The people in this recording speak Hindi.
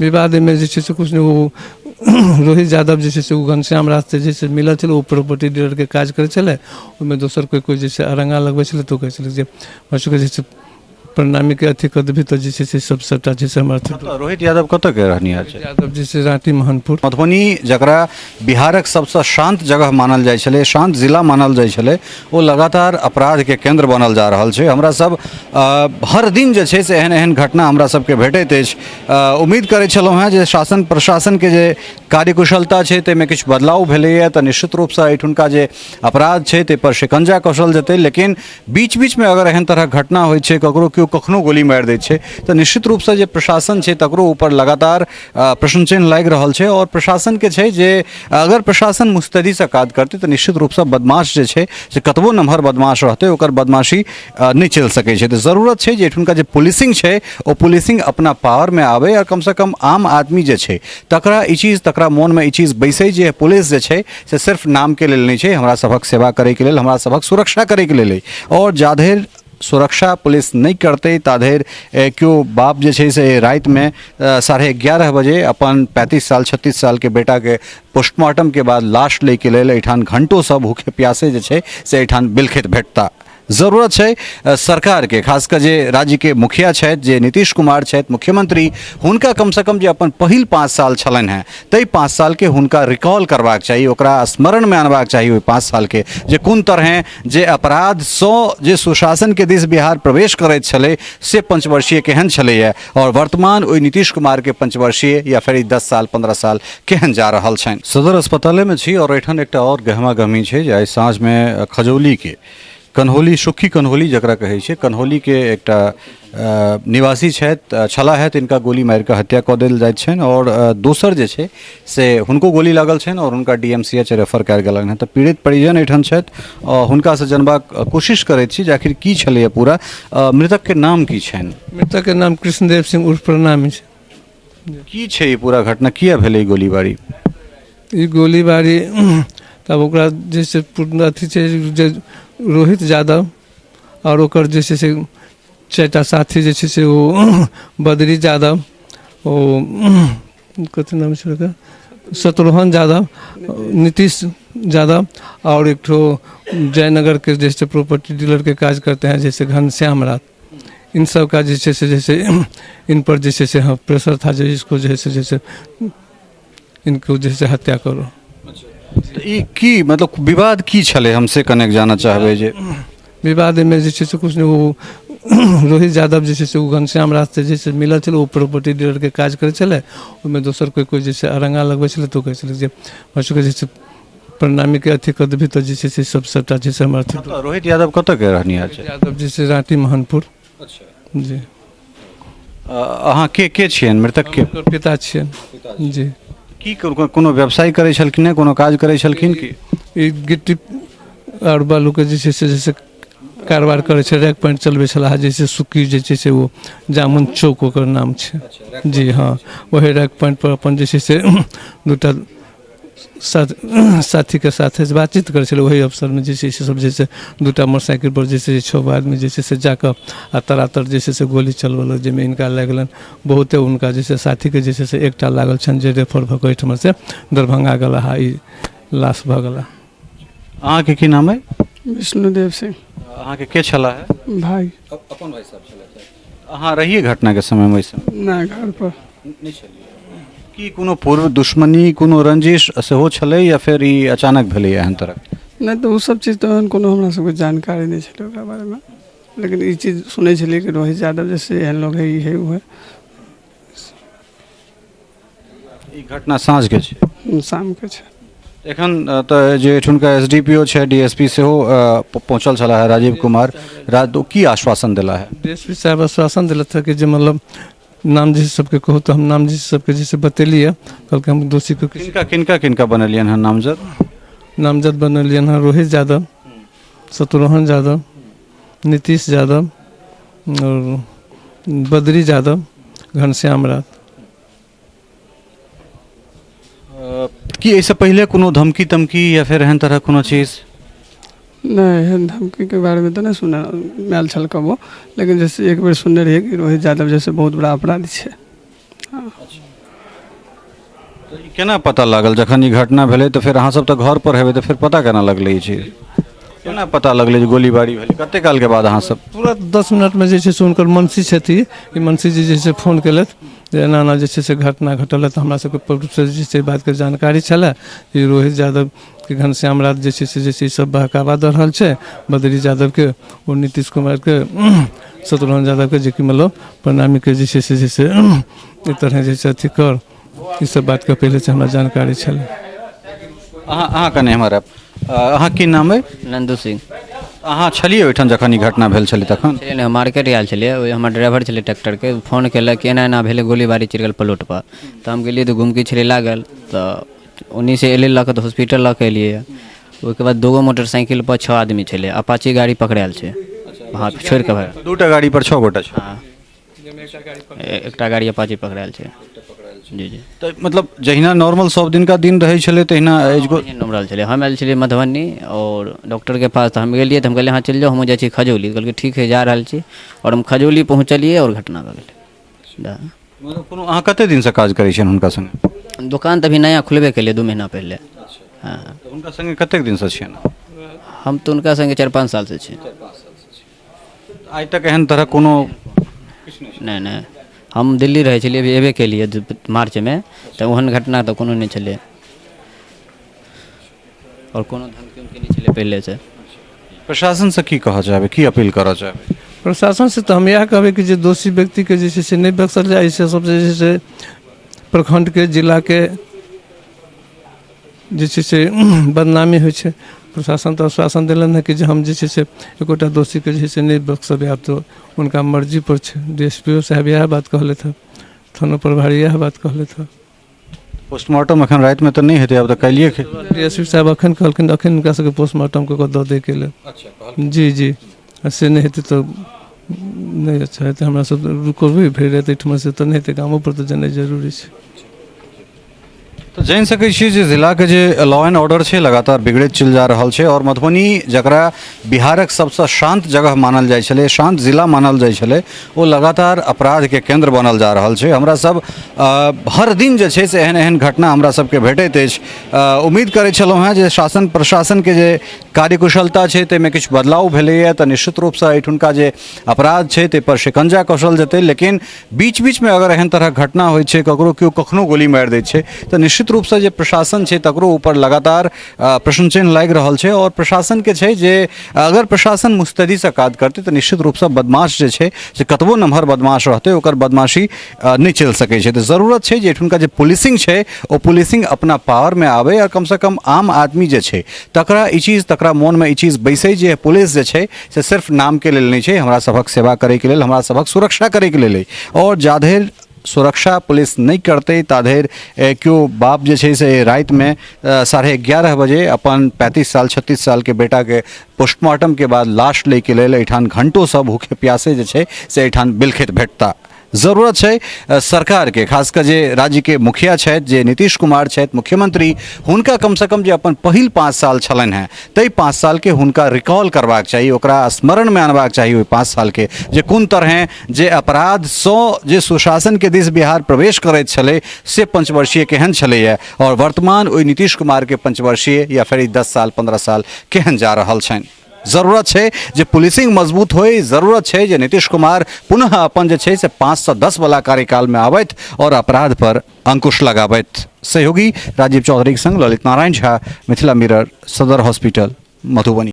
विवाद में जे छै से कुछ नहीं, वो रोहित यादव जे छै से घनश्याम रास्ते जे छै मिलल छलै, ओ प्रॉपर्टी डीलर के काज करै छलै, ओहिमे दोसर कोई जे छै अरंगा लगबै छलै, तो कहै छलै जे हमर जे छै प्रणामी के अथी कर देभी तो जे छै से सब सबटा जे छै हमर रोहित यादव कतऽ के रहनिहार छै? यादव जे छै राँटी महनपुर। मधुबनी जकरा बिहारक सबसँ शांत जगह मानल जाइ छलै, शांत जिला मानल जाइ छलै, ओ लगातार अपराध के केंद्र बनल जा रहल छै। हमरा सब हर दिन जे छै से एहन एहन घटना हमरा सबके भेटैत अछि। उम्मीद करै छलहुँ हेँ जे शासन प्रशासन के जे कार्यकुशलता छै ताहिमे किछु बदलाव भेलैए तऽ निश्चित रूपसँ एहिठुनका जे अपराध छै ताहि पर शिकंजा कसल जेतै। लेकिन बीच बीचमे अगर एहन तरहक घटना होइ छै, ककरो केओ कखनो गोली मारि दै छै, तऽ निश्चित रूपसँ जे प्रशासन छै तकरो ऊपर लगातार प्रश्न चिन्ह लागि रहल छै। और प्रशासन के छै जे अगर प्रशासन मुस्तैदी से काज करतै तऽ निश्चित रूपसँ बदमाश जे छै से कतबो नमहर बदमाश रहतै ओकर बदमाशी नहि चलि सकै छै। तऽ जरूरत छै जे एहिठुनका जे पुलिसिंग छै ओ पुलिसिंग अपना पावरमे आबै, और कमसँ कम आम आदमी जे छै तकरा ई चीज, तकरा मोनमे ई चीज बैसै जे पुलिस जे छै से सिर्फ नामके लेल नहि छै, हमरा सभक सेवा करैके लेल, हमरा सभक सुरक्षा करैके लेल। और जाधरि सुरक्षा पुलिस नहीं करते ताधर क्यों बाप जे छै से रात में 11:30 बजे अपन 35 साल 36 साल के बेटा के पोस्टमार्टम के बाद लाश ले के लेल एठान घंटों सब भूखे प्यासे जे छै से एठान बिलखित भेटता। जरूरत है सरकार के, खासकर जे राज्य के मुखिया छथि, जे नीतीश कुमार छथि मुख्यमंत्री, हुनका कम से कम जे अपन पहिल 5 साल छलनि हैं तई 5 साल के हुनका रिकॉल करबाक चाहिए, ओकरा स्मरण में आनबाक चाहिए ओहि 5 साल के जे कोन तरह जे अपराध सँ जे सुशासन के दिस बिहार प्रवेश करैत छलै से पंचवर्षीय केहन छलैया, और वर्तमान ओहि नीतीश कुमार के पंचवर्षीय या फिर 10 साल 15 साल केहन जा रहल छनि। सदर अस्पताल में छी और एठन एकटा और गहमा गहमी छै जे आइ साँझ में खजौली के कन्होली, सुखी कन्होली जकरा कहै छै, कन्होली के एकटा निवासी छला है, इनका गोली मार के हत्या कऽ देल जाइत छनि, और दोसर जे छै से हुनको गोली लागल छनि और हुनका DMCH रेफर कयल गेलनि हैं। तऽ पीड़ित परिजन एठन छथि, हुनका से जनबाक कोशिश करैत छी जे आखिर की छलैया पूरा। मृतक के नाम की छनि? मृतक के नाम कृष्णदेव सिंह उर्फ प्रणामी छै। की छै ई पूरा घटना, किया भेलै गोलीबारी? ई गोलीबारी तब ओकरा जे छै अथी छै जे रोहित यादव और ओकर जे छै से 4टा साथी जे छै से ओ बद्री यादव, ओ कथी नाम छै ओकर, शत्रुघ्न यादव, नीतीश यादव, और एक ठो जयनगर के जैसे प्रॉपर्टी डीलर के काज करते हैं जैसे घनश्याम रात, इन सब का जैसे इन पर जैसे हाँ प्रेशर था, इसको जैसे इनको जैसे हत्या करो। तो ई की मतलब विवाद की छले, हमसे कनेक जाना चाहबे जे? विवाद में जे से कुछ नहीं, वो रोहित यादव जे से घनश्याम रास्ते जैसे मिलल छलै, वो प्रॉपर्टी डीलर के काज करे छलै, ओहिमे दोसर कोई जैसे अरंगा लगबै छलै, तो कहै छलै जे हमर जैसे प्रणामी के अथी कर देभी तो जैसे से सब सबटा जैसे हमर अथी। रोहित यादव कतऽ के रहनिहार छै? यादव जैसे राँटी महनपुर। अच्छा जी। अहाँ के छियनि मृतक के? पिता छियनि जी। की कोनो व्यवसाय करै छलखिन, कोनो काज करै छलखिन की? ई गिट्टी और बालू के जैसे कारोबार करे छै, रैक पॉइंट चलबे छला, जैसे सुक्की जे छै से वो जामुन चौक ओकर नाम छै जी। हाँ, वही रैक पॉइंट पर अपन जैसे से दूटा साथी के साथ बातचीत करे छलै, वही अवसर में जैसे सब जैसे दूटा मोटरसाइकिल पर जैसे 6 आदमी जैसे से जाकर आ तरातर जैसे से गोली चलवल, जिसमें इनका लगलन बहुते, उनका जैसे साथी के जैसे से एकटा लागल छन जे रेफर भऽ कऽ एहिठाम से दरभंगा गेला हा, ई लाश भऽ गेला। अहाँ के की नाम है? विष्णुदेव सिंह। अहाँ के छला है? भाई। अपन भाई साहब छला। अहाँ रहिए घटना के समय में? ना, घर पर नहीं छलिए। की कोनो पूर्व दुश्मनी, कोनो रंजिश सेहो छलै या फिर ई अचानक भेलै एहन तरह? नहीं तो वो सब चीज़ तो कोनो हमरा सबके जानकारी नहीं छलै ओकरा बारे में, लेकिन ई चीज सुनै छलिए कि रोहित यादव जैसे एहन लोग है, ई है वो है। ई घटना साँझ के छै? शाम के छै। एखन तऽ जे एठुनका SDPO छै, DSP सेहो पहुँचल छला है, राजीव कुमार, की आश्वासन दिला है? DSP साहब आश्वासन दिला था कि जो मतलब नाम जैसे सबके कहो तो हम नाम जैसे सबके जैसे बतेलिए, कल के हम दोषी को किनका बनलियन हैं नामजद? नामजद बनलियन हैं रोहित यादव, शत्रुघ्न यादव, नीतीश यादव और बद्री यादव, घनश्याम रात। कि ऐसे पहले कोनो धमकी तमकी या फिर एहन तरह कोनो चीज? नहीं, धमकी के बारे में तो नहीं सुना मैल छल कबो, लेकिन जैसे एक बार सुनने रहिए कि रोहित यादव जैसे बहुत बड़ा अपराधी है। हाँ। तो ई केना पता लागल जखन ई घटना भेलै तऽ फेर अहाँ सब तऽ घर पर हेबै तऽ फिर पता केना लगलै ई चीज केना पता लगलै जे गोलीबारी भेलै कते काल के बाद अहाँ सब तुरंत 10 मिनटमे जे छै से हुनकर मनसी छथिन ई मनसी जी जे छै फोन केलथि जे एना एना जे छै से घटना घटल है तऽ हमरा सबके पूर्ण रूपसँ जे छै बातके जानकारी छलै कि रोहित यादवके घनश्याम राज जे छै से ई सब बहकावा दऽ रहल छै बद्री यादवके और नीतीश कुमारके शत्रुघ्न यादवके जेकि मतलब प्रणामीके जे छै से ई तरह जे छै अथी कर ई सब बातके पहिले से हमरा जानकारी छलै अहाँ कने हमर अहाँ की नाम अइ नंदू सिंह अहाँ छलिए ओहिठाम जखन ई घटना भेल छलै तखन छलिए ने मार्केट आयल छलिए ओहि हमर ड्राइवर छलै ट्रैक्टरके फोन केलक कि एना एना भेलै गोलीबारी चलि गेल प्लॉटपर तऽ हम गेलिए तऽ घुमकी छलै लागल तऽ उन्हीं से एलै लऽ कऽ तऽ हॉस्पिटल लऽ कऽ एलिए ओहिके बाद 2 मोटरसाइकिल पर 6 आदमी छलै अपाची गाड़ी पकड़ायल छै वहाँ छोड़ि कऽ भाग 2टा गाड़ी पर 6 गोटा छै हाँ एकटा गाड़ी अपाची पकड़ायल छै जी जी तऽ मतलब जहिना नॉर्मल सब दिन का दिन रहै छलै तहिना नॉर्मल छलै हम आयल छलिए मधुबनी और डॉक्टरके पास तऽ हम गेलिए तऽ हम कहलिए हाँ चलि जाओ हम जाइ छी खजौली कहलकै ठीक है जा रहल छी और हम खजौली पहुँचलिए और घटना भऽ गेलै मतलब कोनो अहाँ कते दिनसँ काज करै छियनि हुनका संगे दुकान तऽ अभी नया खुलबे केलिए 2 महीना पहिले हाँ तऽ हुनका संगे कतेक दिनसँ छियनि हम तऽ हुनका संगे 4-5 साल से छी आइ तक एहन तरह कोनो नहीं नहीं हम दिल्ली रहै छलिए अभी एबे केलिए मार्च में तऽ ओहन घटना तऽ कोनो नहीं छलै और कोनो धमकी उमकी नहीं छलै पहले से प्रशासन से की कहऽ चाहबै की अपील करऽ चाहबै प्रशासन से तऽ हम इएह कहबै कि जे दोषी व्यक्तिके जे छै से नहि बख्शल जाए से सब जे छै से प्रखंडके जिलाके जे छै से बदनामी होइ छै प्रशासन तऽ आश्वासन देलन है कि जे हम जे छै से एकोटा दोषीके जे छै से नहीं बख्शबै आब तो उनका मर्जी पर छै DSPO साहब इएह बात कहलथि हँ थाना प्रभारी इएह बात कहलथि हँ पोस्टमार्टम एखन रातिमे तऽ नहीं हेतै आब तऽ काल्हिए DSP साहब एखन कहलखिन एखन हुनका सबके पोस्टमार्टम कऽ कऽ दऽ दैके लेल जी जी से नहीं हेतै तऽ नहीं अच्छा हेतै हमरा सब रुकबै फेर एतै एहिठमा से तऽ नहीं हेतै गामो पर तऽ जेनाइ जरूरी छै तो जानि सकै छियै जे जिलाके जे लॉ एंड ऑर्डर छै लगातार बिगड़ैत चलि जा रहल छै और मधुबनी जकरा बिहारक सबसँ शांत जगह मानल जाइ छलै शांत जिला मानल जाइ छलै ओ लगातार अपराधके केंद्र बनल जा रहल छै हमरा सब हर दिन जे छै से एहन एहन घटना हमरा सबके भेटैत अछि उम्मीद करै छलहुँ हेँ जे शासन प्रशासनके जे कार्यकुशलता छै ताहिमे किछु बदलाव भेलैए तऽ निश्चित रूपसँ एहिठुनका जे अपराध छै ताहिपर शिकंजा कसल जेतै लेकिन बीच बीचमे अगर एहन तरहक घटना होइ छै ककरो केओ कखनो गोली मारि दैत छै तऽ निश्चित रूपसँ जे प्रशासन छै तकरो ऊपर लगातार प्रश्न चिन्ह लागि रहल छै और प्रशासनके छै जे अगर प्रशासन मुस्तैदीसँ काज करतै तऽ निश्चित रूपसँ बदमाश जे छै से कतबो नमहर बदमाश रहतै ओकर बदमाशी नहि चलि सकै छै तऽ जरूरत छै जे एहिठुनका जे पुलिसिंग छै ओ पुलिसिंग अपना पावरमे आबै और कमसँ कम आम आदमी जे छै तकरा ई चीज तकरा मोनमे ई चीज बैसै जे पुलिस जे छै से सिर्फ नामके लेल नहीं छै हमरा सभक सेवा करैके लेल हमरा सभक सुरक्षा करैके लेल और जाधरि सुरक्षा पुलिस नहीं करते ताधरि क्यों बाप जे छै से रातिमे 11:30 बजे अपन 35 साल 36 साल के बेटा के पोस्टमार्टम के बाद लाश लैके लेल एहिठाम घंटों सब भूखे प्यासे जे छै से एहिठाम बिलखैत भेटता जरूरत छै सरकार के खासकर जे राज्य के मुखिया छथि जे नीतीश कुमार छथि मुख्यमंत्री हुनका कमसँ कम जे अपन पहिल 5 साल छलनि हैं ताहि 5 साल के हुनका रिकॉल करबाक चाही ओकरा स्मरण में आनबाक चाही ओहि 5 साल के जे कोन तरह जे अपराध जे सुशासन के दिस बिहार प्रवेश करैत छलै से 5 वर्षीय केहन छलैया और वर्तमान ओहि नीतीश कुमार के 5 वर्षीय या फिर 10 साल 15 साल केहन जा रहल छनि जरूरत है जे पुलिसिंग मजबूत होय जरूरत है जे नीतीश कुमार पुनः अपन जे छै से 5 से 10 वाला कार्यकाल में आबैत और अपराध पर अंकुश लगाबैत सहयोगी राजीव चौधरी के संग ललित नारायण झा मिथिला मिरर सदर हॉस्पिटल मधुबनी।